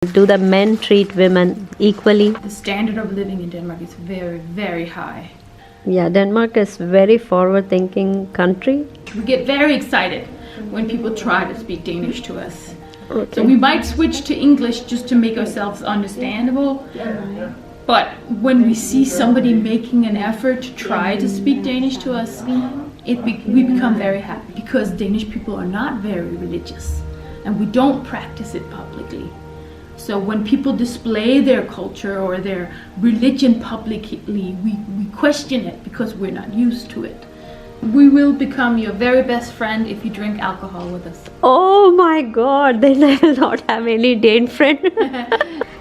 Do the men treat women equally? The standard of living in Denmark is very, very high. Yeah, Denmark is very forward-thinking country. We get very excited when people try to speak Danish to us. Okay. So we might switch to English just to make ourselves understandable. But when we see somebody making an effort to try to speak Danish to us, we become very happy because Danish people are not very religious and we don't practice it publicly. So when people display their culture or their religion publicly, we question it because we're not used to it. We will become your very best friend if you drink alcohol with us. Oh my god, then I will not have any Dane friend.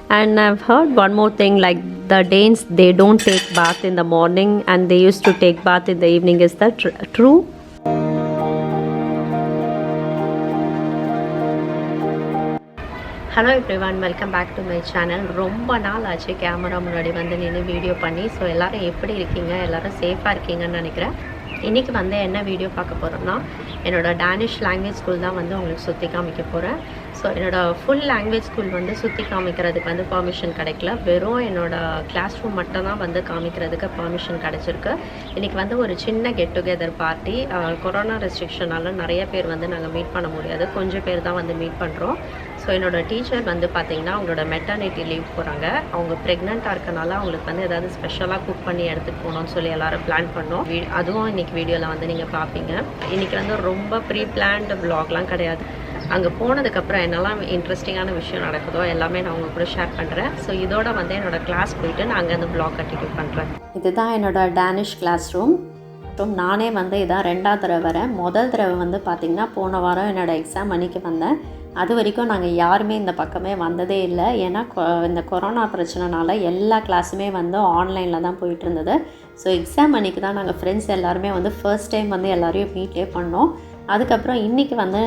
And I've heard one more thing, like the Danes, they don't take bath in the morning and they used to take bath in the evening. Is that true? Hello everyone, welcome back to my channel. ரொம்ப நாள் ஆச்சு camera முன்னாடி வந்து நின்று video பண்ணி. So எல்லோரும் எப்படி இருக்கீங்க, எல்லோரும் சேஃபாக இருக்கீங்கன்னு நினைக்கிறேன். இன்றைக்கி வந்து என்ன வீடியோ பார்க்க போகிறோம்னா, என்னோடய டேனிஷ் லாங்குவேஜ் ஸ்கூல் தான் வந்து உங்களுக்கு சுற்றி காமிக்க போகிறேன். ஸோ என்னோடய ஃபுல் லாங்குவேஜ் ஸ்கூல் வந்து சுற்றி காமிக்கிறதுக்கு வந்து பர்மிஷன் கிடைக்கல. வெறும் என்னோடய கிளாஸ் ரூம் மட்டும் தான் வந்து காமிக்கிறதுக்கு பர்மிஷன் கிடச்சிருக்கு. இன்றைக்கி வந்து ஒரு சின்ன கெட் டுகெதர் பார்ட்டி. கொரோனா ரெஸ்ட்ரிக்ஷனால நிறைய பேர் வந்து நாங்கள் மீட் பண்ண முடியாது, கொஞ்சம் பேர் தான் வந்து மீட் பண்ணுறோம். ஸோ என்னோடய டீச்சர் வந்து பார்த்திங்கன்னா அவங்களோட மெட்டர்னிட்டி லீவ் போகிறாங்க. அவங்க ப்ரெக்னெண்ட்டாக இருக்கனால அவங்களுக்கு வந்து ஏதாவது ஸ்பெஷலாக குக் பண்ணி எடுத்துகிட்டு போகணும்னு சொல்லி எல்லோரும் பிளான் பண்ணோம். அதுவும் இன்றைக்கி வீடியோவில் வந்து நீங்கள் பார்ப்பீங்க. இன்றைக்கி வந்து ரொம்ப ப்ரீ பிளான்டு வ்ளாக்லாம் கிடையாது. அங்கே போனதுக்கப்புறம் என்னெல்லாம் இன்ட்ரெஸ்டிங்கான விஷயம் நடக்குதோ எல்லாமே நான் உங்கள் கூட ஷேர் பண்ணுறேன். ஸோ இதோட வந்து என்னோடய கிளாஸ் போயிட்டு நான் அங்கே வந்து வ்ளாக் கண்டினியூ பண்ணுறேன். இதுதான் என்னோடய டேனிஷ் கிளாஸ் ரூம். நானே வந்து இதான் 2வது தடவை வரேன். முதல் தடவை வந்து பார்த்திங்கன்னா போன வாரம் என்னோடய எக்ஸாம் அன்றைக்கி வந்தேன். அது வரைக்கும் நாங்கள் யாருமே இந்த பக்கமே வந்ததே இல்லை. ஏன்னா இந்த கொரோனா பிரச்சனைனால எல்லா கிளாஸுமே வந்து ஆன்லைனில் தான் போயிட்டு இருந்தது. ஸோ எக்ஸாம் அன்றைக்கி தான் நாங்கள் ஃப்ரெண்ட்ஸ் எல்லாருமே வந்து ஃபர்ஸ்ட் டைம் வந்து எல்லோரையும் மீட்லே பண்ணோம். அதுக்கப்புறம் இன்றைக்கி வந்து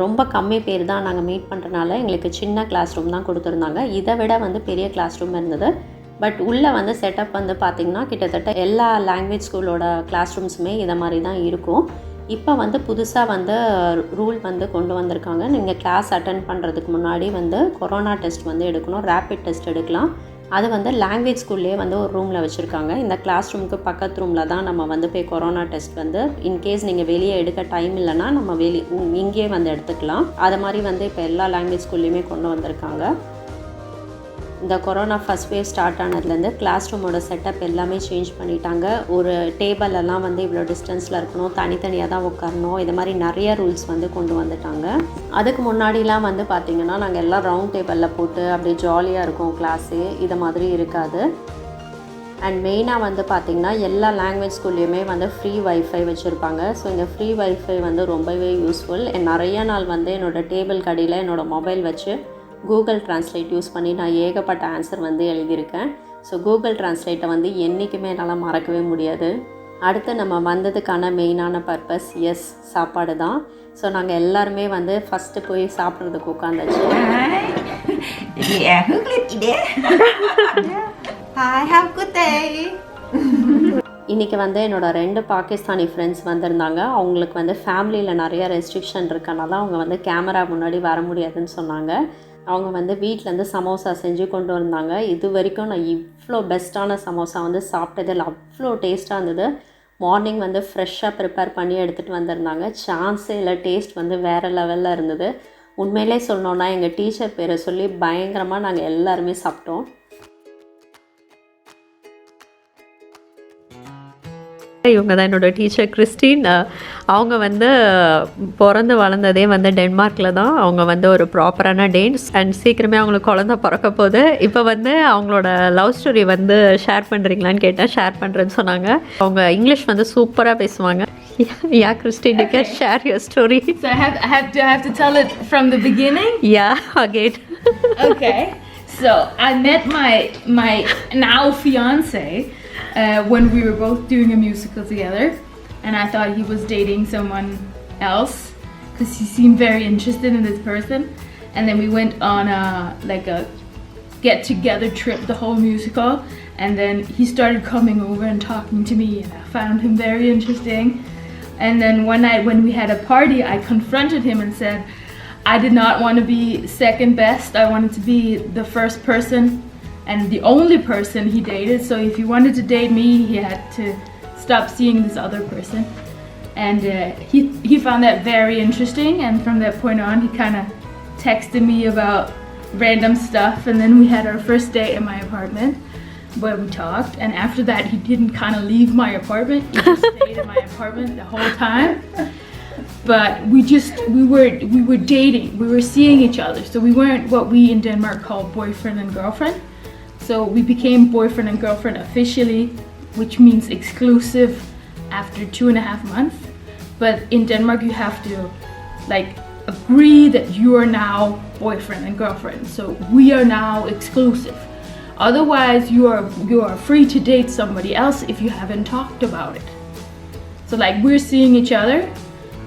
ரொம்ப கம்மி பேர் தான் நாங்கள் மீட் பண்ணுறனால எங்களுக்கு சின்ன கிளாஸ் ரூம் தான் கொடுத்துருந்தாங்க. இதை விட வந்து பெரிய கிளாஸ் ரூம் இருந்தது. பட் உள்ளே வந்து செட்டப் வந்து பார்த்திங்கன்னா கிட்டத்தட்ட எல்லா லாங்குவேஜ் ஸ்கூலோட கிளாஸ் ரூம்ஸுமே இதை மாதிரி தான் இருக்கும். இப்போ வந்து புதுசாக வந்து ரூல் வந்து கொண்டு வந்திருக்காங்க. நீங்கள் கிளாஸ் அட்டென்ட் பண்ணுறதுக்கு முன்னாடி வந்து கொரோனா டெஸ்ட் வந்து எடுக்கணும், ரேபிட் டெஸ்ட் எடுக்கலாம். அது வந்து லாங்குவேஜ் ஸ்கூல்லேயே வந்து ஒரு ரூமில் வச்சுருக்காங்க. இந்த கிளாஸ் ரூமுக்கு பக்கத்து ரூமில் தான் நம்ம வந்து போய் கொரோனா டெஸ்ட் வந்து இன்கேஸ் நீங்கள் வெளியே எடுக்க டைம் இல்லைன்னா நம்ம இங்கேயே வந்து எடுத்துக்கலாம். அது மாதிரி வந்து இப்போ எல்லா லாங்குவேஜ் ஸ்கூல்லையுமே கொண்டு வந்திருக்காங்க. இந்த கொரோனா ஃபஸ்ட் வேவ் ஸ்டார்ட் ஆனதுலேருந்து கிளாஸ் ரூமோட செட்டப் எல்லாமே சேஞ்ச் பண்ணிட்டாங்க. ஒரு டேபிளெல்லாம் வந்து இவ்வளோ டிஸ்டன்ஸில் இருக்கணும், தனித்தனியாக தான் உட்காரணும், இது மாதிரி நிறைய ரூல்ஸ் வந்து கொண்டு வந்துட்டாங்க. அதுக்கு முன்னாடிலாம் வந்து பார்த்திங்கன்னா நாங்கள் எல்லாம் ரவுண்ட் டேபிளில் போட்டு அப்படியே ஜாலியாக இருக்கும் கிளாஸு. இது மாதிரி இருக்காது. அண்ட் மெயினாக வந்து பார்த்திங்கன்னா எல்லா லாங்குவேஜ் ஸ்கூல்லையுமே வந்து ஃப்ரீ வைஃபை வச்சுருப்பாங்க. ஸோ இந்த ஃப்ரீ வைஃபை வந்து ரொம்பவே யூஸ்ஃபுல். நிறைய நாள் வந்து என்னோடய டேபிள் கடியில் என்னோடய மொபைல் வச்சு கூகுள் ட்ரான்ஸ்லேட் யூஸ் பண்ணி நான் ஏகப்பட்ட ஆன்சர் வந்து எழுதியிருக்கேன். ஸோ கூகுள் ட்ரான்ஸ்லேட்டை வந்து என்றைக்குமே என்னால் மறக்கவே முடியாது. அடுத்து நம்ம வந்ததுக்கான மெயினான பர்பஸ் சாப்பாடு தான். ஸோ நாங்கள் எல்லாருமே வந்து ஃபஸ்ட்டு போய் சாப்பிட்றதுக்கு உட்காந்தாச்சு. இன்றைக்கி வந்து என்னோடய 2 பாகிஸ்தானி ஃப்ரெண்ட்ஸ் வந்திருந்தாங்க. அவங்களுக்கு வந்து ஃபேமிலியில் நிறைய ரெஸ்ட்ரிக்ஷன் இருக்கனால அவங்க வந்து கேமரா முன்னாடி வர முடியாதுன்னு சொன்னாங்க. அவங்க வந்து வீட்டிலேருந்து சமோசா செஞ்சு கொண்டு வந்தாங்க. இது வரைக்கும் நான் இவ்வளோ பெஸ்ட்டான சமோசா வந்து சாப்பிட்டதில் அவ்வளோ டேஸ்ட்டாக இருந்தது. மார்னிங் வந்து ஃப்ரெஷ்ஷாக ப்ரிப்பேர் பண்ணி எடுத்துகிட்டு வந்திருந்தாங்க. சான்ஸே இல்லை, டேஸ்ட் வந்து வேறு லெவலில் இருந்தது. உண்மையிலே சொல்லணுன்னா எங்கள் டீச்சர் பேரை சொல்லி பயங்கரமாக நாங்கள் எல்லாருமே சாப்பிட்டோம். இவங்க தான் என்னோட டீச்சர் கிறிஸ்டின். அவங்க வந்து பிறந்து வளர்ந்ததே வந்து டென்மார்க்கில் தான். அவங்க வந்து ஒரு ப்ராப்பரான டேன்ஸ் அண்ட் சீக்கிரமே அவங்களுக்கு குழந்தை பிறக்க போகுது. இப்போ வந்து அவங்களோட லவ் ஸ்டோரி வந்து ஷேர் பண்ணுறீங்களான்னு கேட்டேன். ஷேர் பண்ணுறேன்னு சொன்னாங்க. அவங்க இங்கிலீஷ் வந்து சூப்பராக பேசுவாங்க. Yeah, Christine, you can share your story. So I have to tell it from the beginning? Yeah, again. Okay. So I met my now fiance when we were both doing a musical together, and I thought he was dating someone else because he seemed very interested in this person. And then we went on a get-together trip, the whole musical, and then he started coming over and talking to me, and I found him very interesting. And then one night when we had a party, I confronted him and said, I did not want to be second best. I wanted to be the first person and the only person he dated. So if he wanted to date me, he had to stop seeing this other person. And he found that very interesting, and from that point on he kind of texted me about random stuff, and then we had our first date in my apartment where we talked, and after that he didn't kind of leave my apartment. He just stayed in my apartment the whole time. But we were dating, we were seeing each other, so we weren't what we in Denmark call boyfriend and girlfriend. So we became boyfriend and girlfriend officially, which means exclusive, after 2.5 months. But in Denmark you have to like agree that you are now boyfriend and girlfriend. So we are now exclusive. Otherwise you are free to date somebody else if you haven't talked about it. So like we're seeing each other,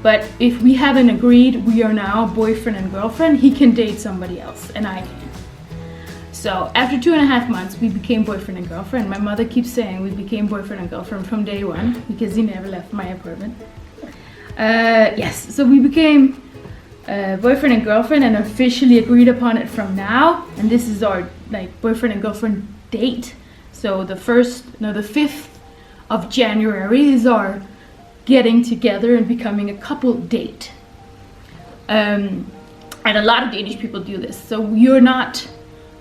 but if we haven't agreed we are now boyfriend and girlfriend, he can date somebody else and I can. So after 2.5 months we became boyfriend and girlfriend. My mother keeps saying we became boyfriend and girlfriend from day one because he never left my apartment. Yes, so we became boyfriend and girlfriend and officially agreed upon it from now. And this is our like boyfriend and girlfriend date. So the 5th of January is our getting together and becoming a couple date. And a lot of Danish people do this. So you're not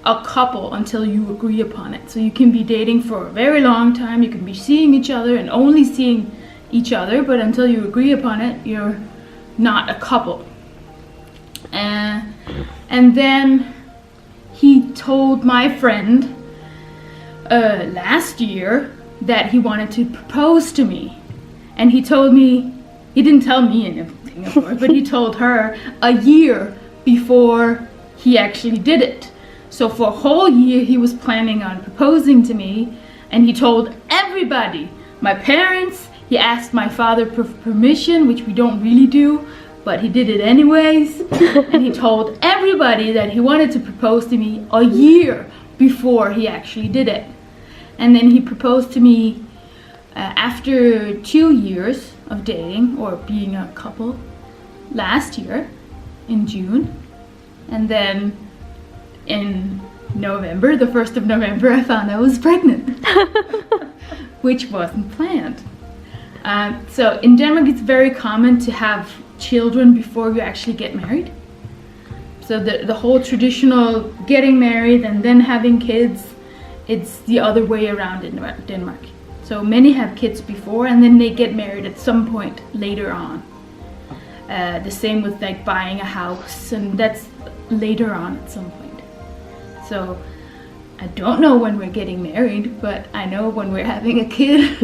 a couple until you agree upon it. So you can be dating for a very long time, you can be seeing each other and only seeing each other, but until you agree upon it, you're not a couple. And then he told my friend last year that he wanted to propose to me. And he told me, he didn't tell me anything of course, but he told her a year before he actually did it. So for a whole year he was planning on proposing to me, and he told everybody, my parents, he asked my father for permission, which we don't really do, but he did it anyways. And he told everybody that he wanted to propose to me a year before he actually did it. And then he proposed to me after 2 years of dating or being a couple last year in June. And then in November, the 1st of November, I found I was pregnant, which wasn't planned. So in Denmark, it's very common to have children before you actually get married. So the whole traditional getting married and then having kids, it's the other way around in Denmark. So many have kids before and then they get married at some point later on. The same with like buying a house, and that's later on at some point. So I don't know when we're getting married, but I know when we're having a kid.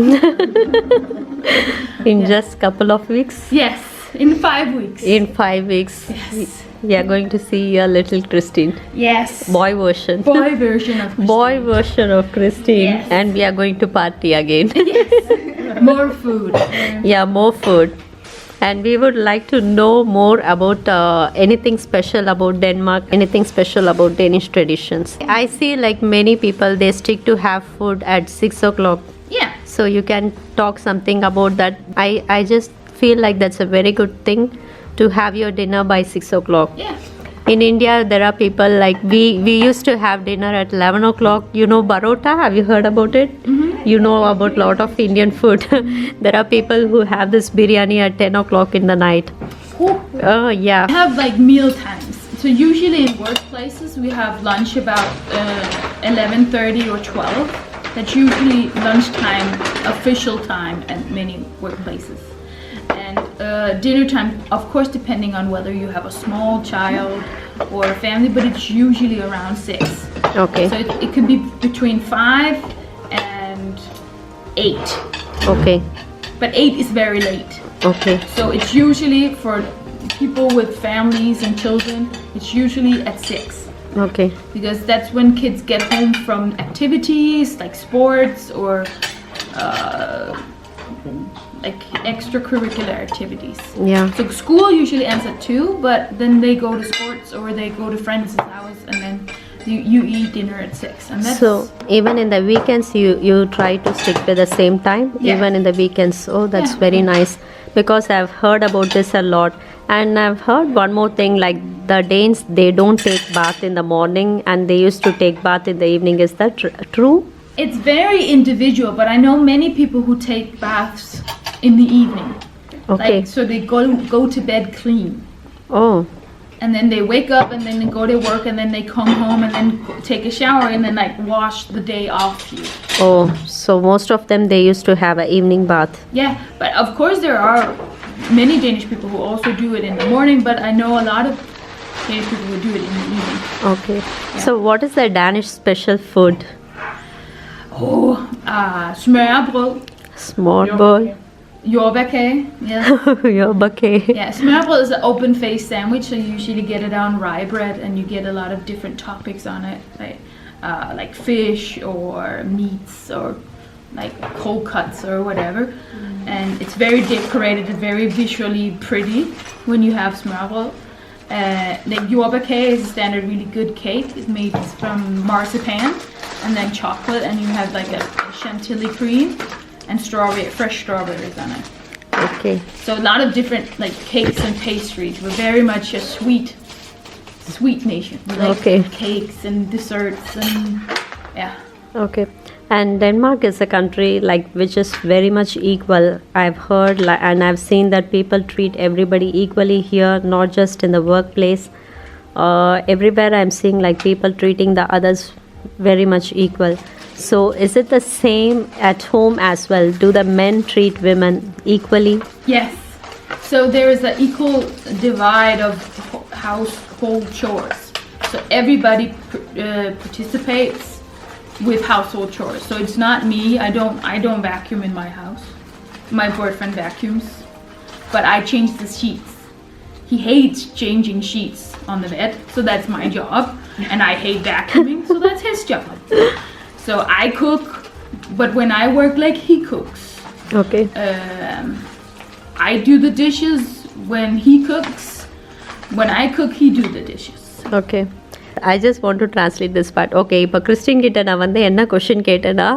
In just couple of weeks? Yes, in 5 weeks. In 5 weeks. Yes. We are going to see a little Christine. Yes. Boy version. Boy version of Christine. Boy version of Christine. Yes. And we are going to party again. Yes. More food. Yeah, more food. And we would like to know more about anything special about Denmark, anything special about Danish traditions. I see like many people, they stick to have food at 6 o'clock. Yeah. So you can talk something about that. I just feel like that's a very good thing to have your dinner by 6 o'clock. Yeah. In India, there are people like we used to have dinner at 11 o'clock. You know barota? Have you heard about it? Mm-hmm. You know about a lot of Indian food. There are people who have this biryani at 10 o'clock in the night. Oh, yeah. We have like meal times. So usually in workplaces, we have lunch about 11:30 or 12. That's usually lunchtime, official time at many workplaces. And dinner time, of course, depending on whether you have a small child or a family, but it's usually around 6. Okay. So it could be between 5 and 8. Okay. But 8 is very late. Okay. So it's usually for people with families and children, it's usually at 6. Okay. Because that's when kids get home from activities like sports or like extracurricular activities. Yeah. So school usually ends at 2, but then they go to sports or they go to friends' house, and then you eat dinner at 6. And that's, so even in the weekends, you try to stick to the same time. Yeah. Even in the weekends. Oh, that's Yeah. very nice, because I've heard about this a lot. And I've heard one more thing, like the Danes, they don't take bath in the morning and they used to take bath in the evening. Is that true? It's very individual, but I know many people who take baths in the evening. Okay. Like, so they go to bed clean. Oh. And then they wake up and then they go to work and then they come home and then take a shower and then like wash the day off you. Oh, so most of them, they used to have an evening bath. Yeah, but of course there are many Danish people who also do it in the morning, but I know a lot of Danish people who do it in the evening. Okay. So what is the Danish special food? Smørrebrød. Smørrebrød. Jordbærkage. Yes. Jordbærkage. Yeah, smørrebrød is an open face sandwich, so you usually get it on rye bread and you get a lot of different topics on it, like fish or meats or like cold cuts or whatever. And it's very decorated and very visually pretty when you have smørrebrød. The jordbærkage is a standard really good cake. It's made from marzipan and then chocolate, and you have like a chantilly cream and fresh strawberries on it. Okay. So a lot of different like cakes and pastries. We're very much a sweet nation. We like cakes and desserts and yeah. Okay. And Denmark is a country like which is very much equal. I've heard and I've seen that people treat everybody equally here, not just in the workplace. Everywhere I'm seeing like people treating the others very much equal. So is it the same at home as well? Do the men treat women equally? Yes. So there is an equal divide of household chores. So everybody participates with household chores. So it's not me. I don't vacuum in my house. My boyfriend vacuums, but I change the sheets. He hates changing sheets on the bed, so that's my job. And I hate vacuuming, so that's his job. So I cook, but when I work, like he cooks. Okay. I do the dishes when he cooks. When I cook, he do the dishes. Okay. I just want to translate this part. Okay, இப்போ Christian கிட்ட நான் வந்து என்ன question கேட்டேன்னா,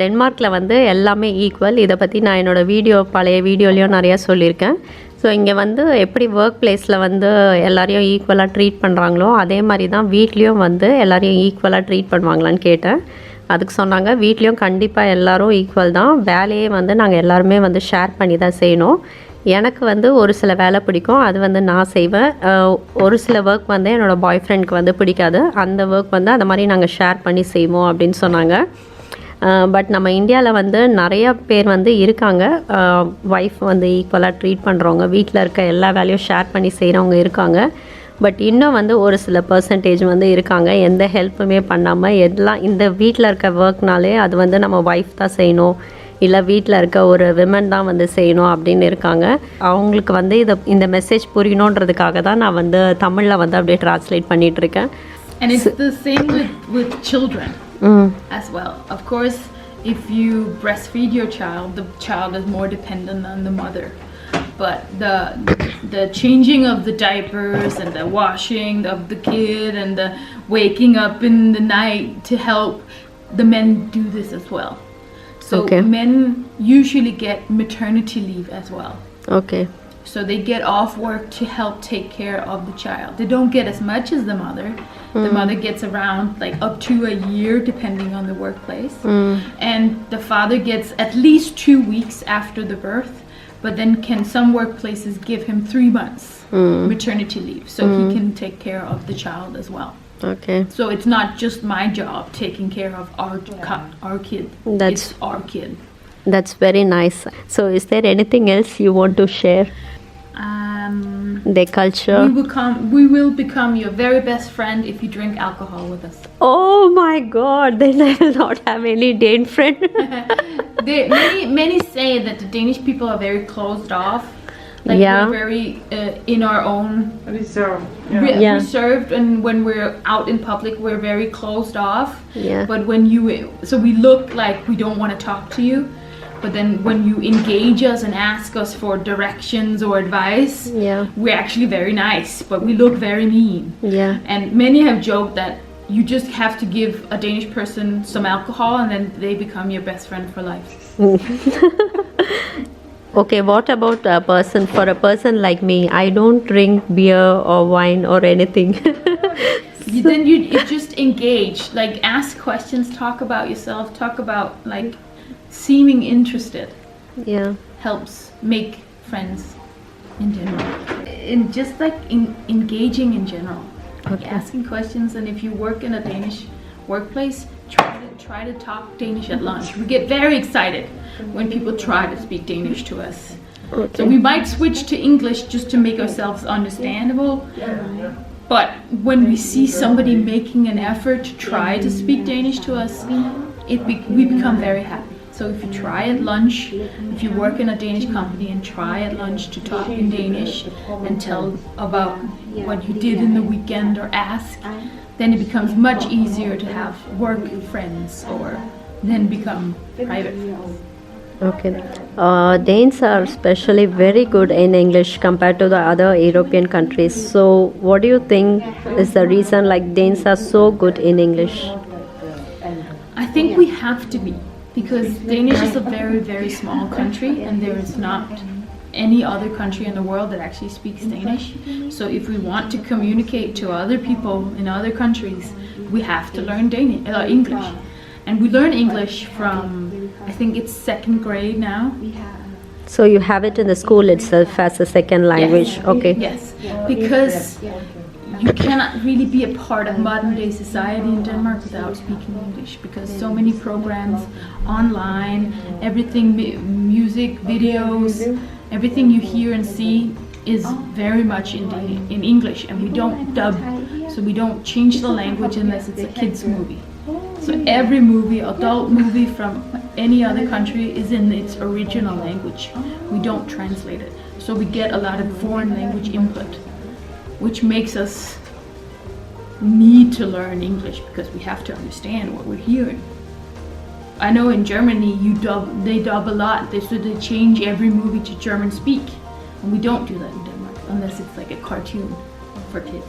டென்மார்க்கில் வந்து எல்லாமே equal. இதை பற்றி நான் என்னோடய பழைய வீடியோலையும் நிறையா சொல்லியிருக்கேன். ஸோ இங்கே வந்து எப்படி ஒர்க் பிளேஸில் வந்து எல்லாரையும் ஈக்குவலாக ட்ரீட் பண்ணுறாங்களோ அதே மாதிரி தான் வீட்லேயும் வந்து எல்லாரையும் ஈக்குவலாக ட்ரீட் பண்ணுவாங்களான்னு கேட்டேன். அதுக்கு சொன்னாங்க வீட்லேயும் கண்டிப்பாக எல்லோரும் ஈக்குவல் தான். வேலையே வந்து நாங்கள் எல்லாருமே வந்து ஷேர் பண்ணி தான் செய்யணும். எனக்கு வந்து ஒரு சில வேலை பிடிக்கும், அது வந்து நான் செய்வேன். ஒரு சில ஒர்க் வந்து என்னோடய பாய் ஃப்ரெண்டுக்கு வந்து பிடிக்காது. அந்த ஒர்க் வந்து அந்த மாதிரி நாங்கள் ஷேர் பண்ணி செய்வோம் அப்படின்னு சொன்னாங்க. பட் நம்ம இந்தியாவில் வந்து நிறையா பேர் வந்து இருக்காங்க, ஒய்ஃப் வந்து ஈக்குவலாக ட்ரீட் பண்ணுறவங்க, வீட்டில் இருக்க எல்லா வேலையும் ஷேர் பண்ணி செய்கிறவங்க இருக்காங்க. பட் இன்னும் வந்து ஒரு சில பர்சன்டேஜ் வந்து இருக்காங்க எந்த ஹெல்ப்புமே பண்ணாமல் எல்லாம் இந்த வீட்டில் இருக்க ஒர்க்னாலே அது வந்து நம்ம ஒய்ஃப் தான் செய்யணும், இல்லை வீட்டில் இருக்க ஒரு விமன் தான் வந்து செய்யணும் அப்படின்னு இருக்காங்க. அவங்களுக்கு வந்து இந்த மெசேஜ் புரியணுன்றதுக்காக தான் நான் வந்து தமிழில் வந்து அப்படியே ட்ரான்ஸ்லேட் பண்ணிகிட்ருக்கேன். And it's the same with children as well. Of course, if you breastfeed your child, the child is more dependent on the mother. But the changing of the diapers and the washing of the kid and the waking up in the night to help, the men do this as well. So men usually get maternity leave as well. Okay. So they get off work to help take care of the child. They don't get as much as the mother. The mother gets around like up to a year depending on the workplace. And the father gets at least 2 weeks after the birth. But then some workplaces give him 3 months maternity leave so he can take care of the child as well. Okay. So it's not just my job taking care of our kid. It's our kid. That's very nice. So is there anything else you want to share? Their culture. We will become your very best friend if you drink alcohol with us. Oh my God! Then I will not have any Dane friend. Many say that the Danish people are very closed off. Like we're very in our own reserved, and when we're out in public, we're very closed off. Yeah. But we look like we don't want to talk to you. But then when you engage us and ask us for directions or advice, we're actually very nice, but we look very mean. Yeah. And many have joked that you just have to give a Danish person some alcohol and then they become your best friend for life. Okay, what about a person, for a person like me, I don't drink beer or wine or anything. Then you just engage, like ask questions, talk about yourself, talk about like seeming interested. Yeah. Helps make friends in general. And just like engaging in general. Like Okay. asking questions, and if you work in a Danish workplace, try to talk Danish at lunch. We get very excited when people try to speak Danish to us. Okay. So we might switch to English just to make ourselves understandable. But when we see somebody making an effort to try to speak Danish to us, we become very happy. So if you try at lunch, if you work in a Danish company and try at lunch to talk in Danish and tell about what you did in the weekend or ask, then it becomes much easier to have work friends or then become private friends. Okay. Danes are especially very good in English compared to the other European countries. So, what do you think is the reason like Danes are so good in English? I think we have to be, because Danish is a very, very small country and there is not any other country in the world that actually speaks Danish. So if we want to communicate to other people in other countries, we have to learn English. And we learn English from, I think it's 2nd grade now. So you have it in the school itself as a second language. Yes. Okay. Yes, because you cannot really be a part of modern day society in Denmark without speaking English, because so many programs online, everything, music, videos, everything you hear and see is very much in English, and we don't dub, so we don't change the language unless it's a kids movie. So every movie, adult movie from any other country is in its original language. We don't translate it. So we get a lot of foreign language input, which makes us need to learn English because we have to understand what we're hearing. I know in Germany they dub a lot, so they change every movie to German speak. And we don't do that in Denmark unless it's like a cartoon for kids.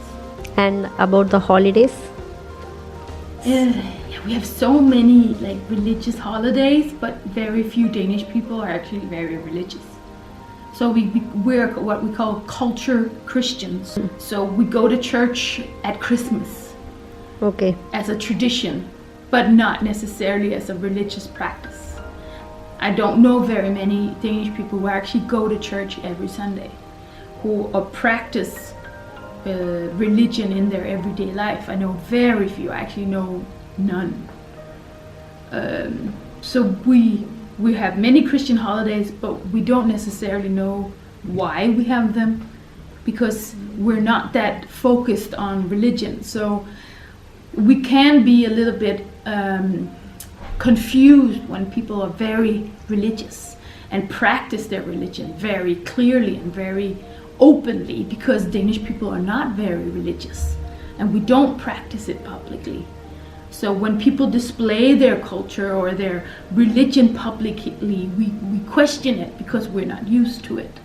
And about the holidays? Yeah, we have so many like religious holidays, but very few Danish people are actually very religious. So we're what we call culture Christians. So we go to church at Christmas. Okay. As a tradition, but not necessarily as a religious practice. I don't know very many Danish people who actually go to church every Sunday, who practice religion in their everyday life. I know very few. I actually know none. So we have many Christian holidays, but we don't necessarily know why we have them, because we're not that focused on religion. So we can be a little bit confused when people are very religious and practice their religion very clearly and very openly, because Danish people are not very religious and we don't practice it publicly. So when people display their culture or their religion publicly, we question it because we're not used to it.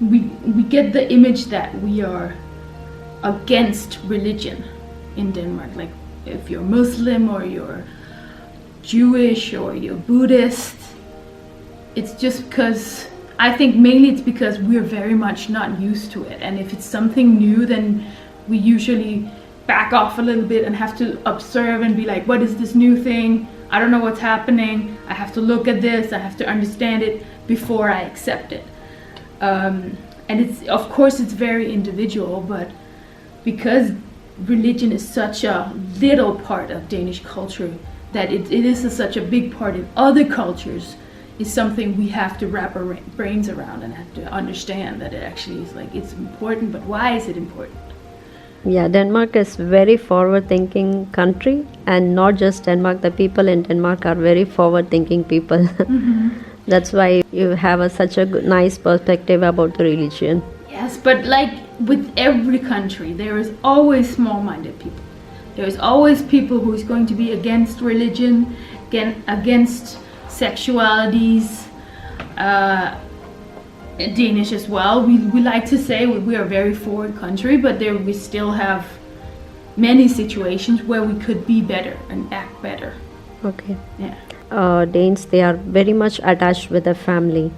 We get the image that we are against religion in Denmark. Like if you're Muslim or you're Jewish or you're Buddhist, it's just because, I think mainly it's because we're very much not used to it. And if it's something new, then we usually back off a little bit and have to observe and be like, what is this new thing? I don't know what's happening. I have to look at this. I have to understand it before I accept it. And it's, of course, it's very individual, but because religion is such a little part of Danish culture, that it is such a big part in other cultures, is something we have to wrap our brains around and have to understand that it actually is like, it's important, but why is it important? Yeah, Denmark is very forward-thinking country, and not just Denmark. The people in Denmark are very forward-thinking people. Mm-hmm. That's why you have such a nice perspective about the religion. Yes, but like with every country, there is always small-minded people. There is always people who is going to be against religion, against sexualities. Danish as well. We like to say we are a very forward country, but there we still have many situations where we could be better and act better. Okay. Yeah. Danes, they are very much attached with their family.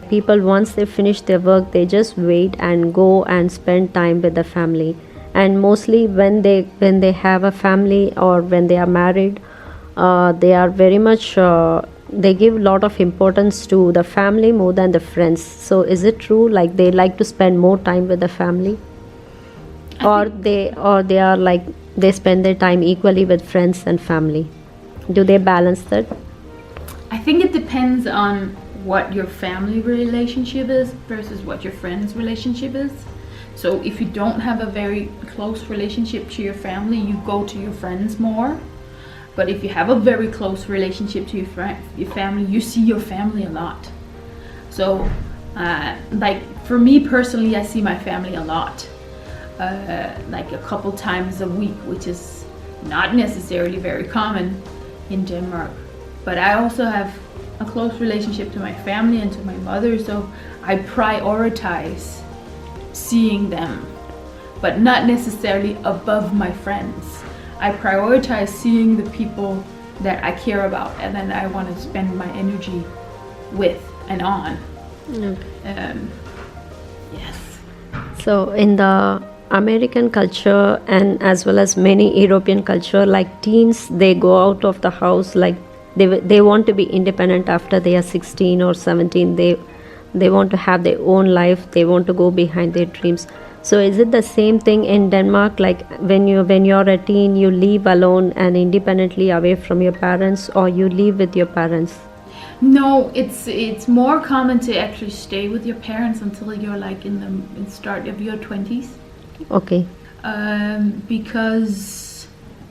People, once they finish their work, they just wait and go and spend time with the family. And mostly when they have a family or when they are married, they are very much they give a lot of importance to the family more than the friends. So is it true, like they like to spend more time with the family, or they are like they spend their time equally with friends and family? Do they balance that? I think it depends on what your family relationship is versus what your friends relationship is. So if you don't have a very close relationship to your family, you go to your friends more. But if you have a very close relationship to your family, you see your family a lot. So like for me personally, I see my family a lot, like a couple times a week, which is not necessarily very common in Denmark. But I also have a close relationship to my family and to my mother, so I prioritize seeing them, but not necessarily above my friends. I prioritize seeing the people that I care about and then I want to spend my energy with and on. Yes. So in the American culture and as well as many European culture, like teens, they go out of the house, like they want to be independent after they are 16 or 17. They want to have their own life. They want to go behind their dreams. So is it the same thing in Denmark? Like when you're a teen, you live alone and independently away from your parents, or you live with your parents? No, it's more common to actually stay with your parents until you're like in the start of your 20s. Okay. Because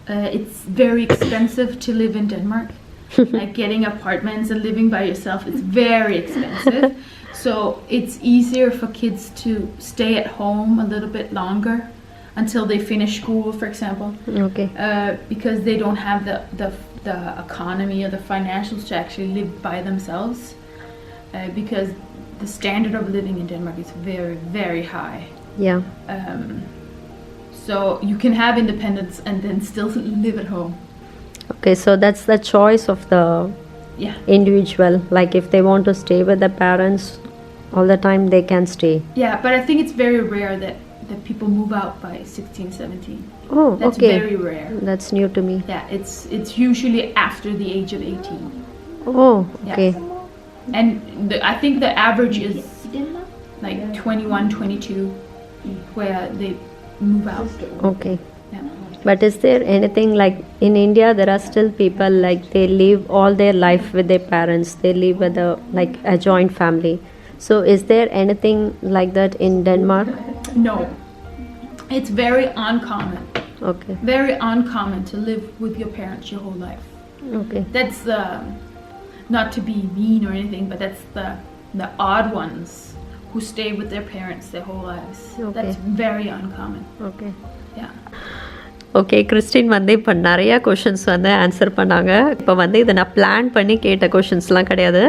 it's very expensive to live in Denmark. Like getting apartments and living by yourself is very expensive. So it's easier for kids to stay at home a little bit longer until they finish school, for example. Okay. Because they don't have the economy or the financials to actually live by themselves. Because the standard of living in Denmark is very, very high. Yeah. So you can have independence and then still live at home. Okay, so that's the choice of the individual. Like if they want to stay with their parents all the time, they can stay. Yeah, but I think it's very rare that people move out by 16, 17. Oh, That's okay. very rare. That's new to me. Yeah, it's usually after the age of 18. Oh, okay. Yeah. And I think the average is like 21, 22 where they move out. Okay. Yeah. But is there anything like in India, there are still people like they live all their life with their parents. They live with a joint family. So is there anything like that in Denmark? No. It's very uncommon. Okay. Very uncommon to live with your parents your whole life. Okay. That's not to be mean or anything, but that's the odd ones who stay with their parents their whole lives. Okay. That's very uncommon. Okay. Yeah. Okay, Christian வந்து இப்போ நிறையா questions வந்து answer பண்ணாங்க. இப்போ வந்து இதை நான் plan பண்ணி கேட்ட கொஷின்ஸ்லாம் கிடையாது.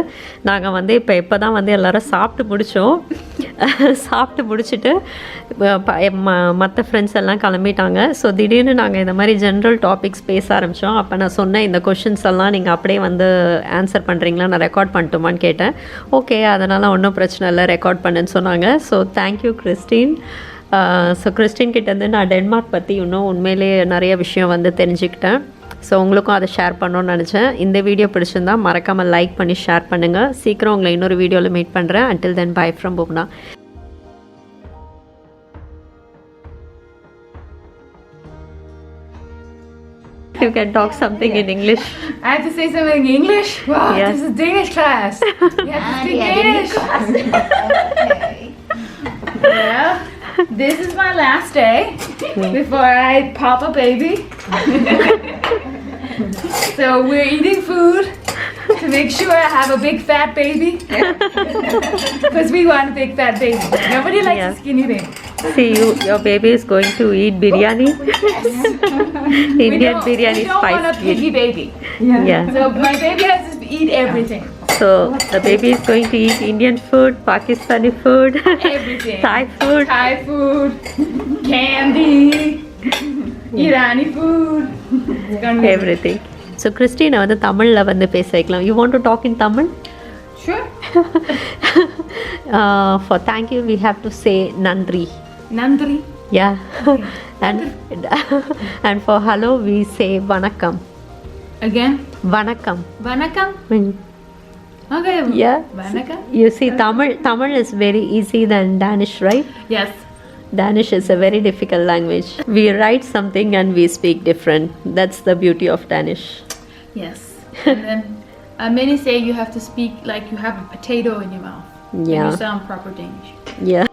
நாங்கள் வந்து இப்போ தான் வந்து எல்லோரும் சாப்பிட்டு முடித்தோம். சாப்பிட்டு முடிச்சுட்டு மற்ற ஃப்ரெண்ட்ஸ் எல்லாம் கிளம்பிட்டாங்க. ஸோ திடீர்னு நாங்கள் இந்த மாதிரி ஜென்ரல் டாபிக்ஸ் பேச ஆரம்பித்தோம். அப்போ நான் சொன்னேன், இந்த கொஷின்ஸ் எல்லாம் நீங்கள் அப்படியே வந்து ஆன்சர் பண்ணுறீங்களா, நான் ரெக்கார்ட் பண்ணட்டுமான்னு கேட்டேன். ஓகே, அதனால் ஒன்றும் பிரச்சனை இல்லை, ரெக்கார்ட் பண்ணுன்னு சொன்னாங்க. So thank you Christian. So Christian கிட்டேருந்து நான் டென்மார்க் பற்றி இன்னும் உண்மையிலே நிறைய விஷயம் வந்து தெரிஞ்சுக்கிட்டேன். ஸோ உங்களுக்கும் அதை ஷேர் பண்ணணும்னு நினச்சேன். இந்த வீடியோ பிடிச்சிருந்தா மறக்காமல் லைக் பண்ணி ஷேர் பண்ணுங்கள். சீக்கிரம் உங்களை இன்னொரு வீடியோவில் மீட் பண்ணுறேன். Until then, bye from Bhuvana. You can talk something in English. I have to say something in English? Wow, Yes. This is Danish class. You have to speak Danish. Okay. Well, this is my last day before I pop a baby. So we're eating food to make sure I have a big fat baby. Because we want a big fat baby. Nobody likes Yeah. a skinny baby. See, your baby is going to eat biryani. Indian biryani we don't want a spice. piggy baby. Yeah. So my baby has to eat everything. So the baby is going to eat Indian food, Pakistani food, Everything. Thai food. Thai food, candy, Irani food. It's gonna be Everything. So கிறிஸ்டினை வந்து தமிழில் வந்து பேச வைக்கலாம். You want to talk in Tamil? Sure. For thank you we have to say nandri. Nandri. Yeah. And for hello we say vanakkam. Again. Vanakkam. Vanakkam. Okay. Yeah. Vanakkam. You see, Tamil is very easy than Danish, right? Yes. Danish is a very difficult language. We write something and we speak different. That's the beauty of Danish. Yes. And then many say you have to speak like you have a potato in your mouth. Yeah. And you sound proper Danish. Yeah.